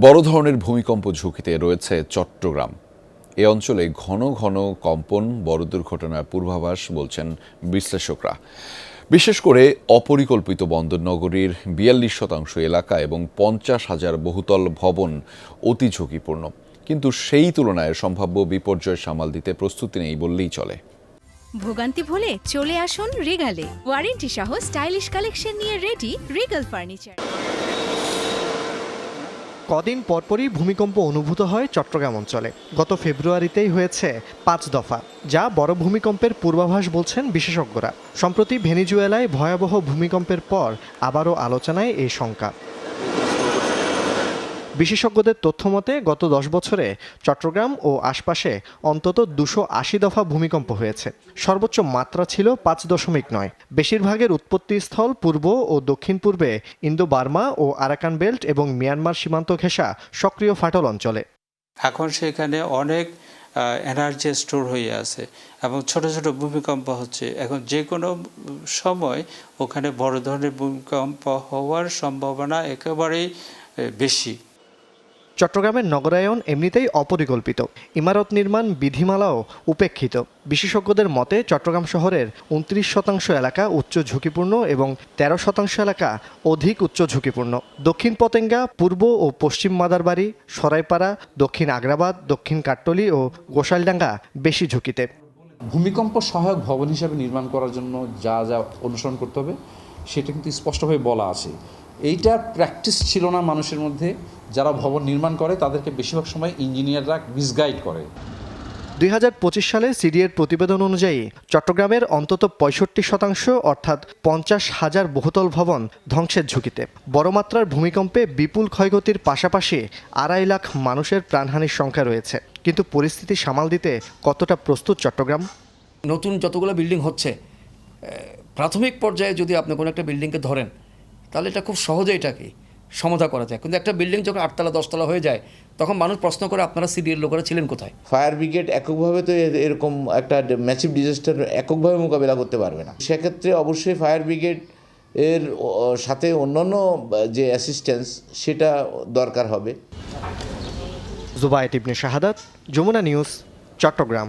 বড় ধরনের ভূমিকম্প ঝুঁকিতে রয়েছে চট্টগ্রাম। এ অঞ্চলে ঘন ঘন কম্পন বড় দুর্ঘটনার পূর্বাভাস বলছেন বিশ্লেষকরা। বিশেষ করে অপরিকল্পিত বন্দর নগরীর ৪২% এলাকা এবং ৫০,০০০ বহুতল ভবন অতি ঝুঁকিপূর্ণ। কিন্তু সেই তুলনায় সম্ভাব্য বিপর্যয় সামাল দিতে প্রস্তুতি নেই বললেই চলে। ভোগান্তি ভুলে চলে আসুন রিগালে। ওয়ারেন্টি সহ স্টাইলিশ কালেকশন নিয়ে রেডি রিগাল ফার্নিচার। কদিন পরপরই ভূমিকম্প অনুভূত হয় চট্টগ্রাম অঞ্চলে। গত ফেব্রুয়ারিতেই হয়েছে ৫ দফা, যা বড় ভূমিকম্পের পূর্বাভাস বলছেন বিশেষজ্ঞরা। সম্প্রতি ভেনিজুয়েলায় ভয়াবহ ভূমিকম্পের পর আবারও আলোচনায় এই শঙ্কা। বিশেষজ্ঞদের তথ্যমতে গত ১০ বছরে চট্টগ্রাম ও আশপাশে অন্তত ২৮০ দফা ভূমিকম্প হয়েছে। সর্বোচ্চ মাত্রা ছিল ৫.৯। বেশিরভাগের উৎপত্তিস্থল পূর্ব ও দক্ষিণ পূর্বে ইন্দো বার্মা ও আরাকান বেল্ট এবং মিয়ানমার সীমান্ত ঘেঁষা সক্রিয় ফাটল অঞ্চলে। এখন সেখানে অনেক এনার্জি স্টোর হয়ে আছে এবং ছোট ছোট ভূমিকম্প হচ্ছে। এখন যে কোনো সময় ওখানে বড় ধরনের ভূমিকম্প হওয়ার সম্ভাবনা একেবারেই বেশি। চট্টগ্রামের নগরায়ন এমনিতেই অপরিকল্পিত, ইমারত নির্মাণ বিধিমালাও উপেক্ষিত। বিশেষজ্ঞদের মতে চট্টগ্রাম শহরের ২৯% এলাকা উচ্চ ঝুঁকিপূর্ণ এবং ১৩% এলাকা অধিক উচ্চ ঝুঁকিপূর্ণ। দক্ষিণ পতেঙ্গা, পূর্ব ও পশ্চিম মাদারবাড়ি, সরাইপাড়া, দক্ষিণ আগ্রাবাদ, দক্ষিণ কাট্টলী ও গোসাইলডাঙ্গা বেশি ঝুঁকিতে। ভূমিকম্প সহায়ক ভবন হিসাবে নির্মাণ করার জন্য যা যা অনুসরণ করতে হবে সেটা কিন্তু স্পষ্টভাবে বলা আছে। এইটার প্র্যাকটিস ছিল না মানুষের মধ্যে। যারা ভবন নির্মাণ করে তাদেরকে বেশিরভাগ সময় ইঞ্জিনিয়াররা মিসগাইড করে। ২০২৫ সালে সিডিএর প্রতিবেদন অনুযায়ী চট্টগ্রামের অন্তত ৬৫% অর্থাৎ ৫০,০০০ বহুতল ভবন ধ্বংসের ঝুঁকিতে। বড় মাত্রার ভূমিকম্পে বিপুল ক্ষয়ক্ষতির পাশাপাশি ২.৫ লাখ মানুষের প্রাণহানির সংখ্যা রয়েছে। কিন্তু পরিস্থিতি সামাল দিতে কতটা প্রস্তুত চট্টগ্রাম? নতুন যতগুলো বিল্ডিং হচ্ছে, প্রাথমিক পর্যায়ে যদি আপনি কোনো একটা বিল্ডিংকে ধরেন তাহলে এটা খুব সহজে এটাকে সমাধা করা যায়। কিন্তু একটা বিল্ডিং যখন ৮তলা ১০তলা হয়ে যায় তখন মানুষ প্রশ্ন করে আপনারা সিডিএর লোকেরা ছিলেন কোথায়? ফায়ার ব্রিগেড এককভাবে তো এরকম একটা ম্যাসিভ ডিজাস্টার এককভাবে মোকাবেলা করতে পারবে না। সেক্ষেত্রে অবশ্যই ফায়ার ব্রিগেড এর সাথে অন্যান্য যে অ্যাসিস্ট্যান্স সেটা দরকার হবে। জুবায়েত ইবনে শাহাদাত, যমুনা নিউজ, চট্টগ্রাম।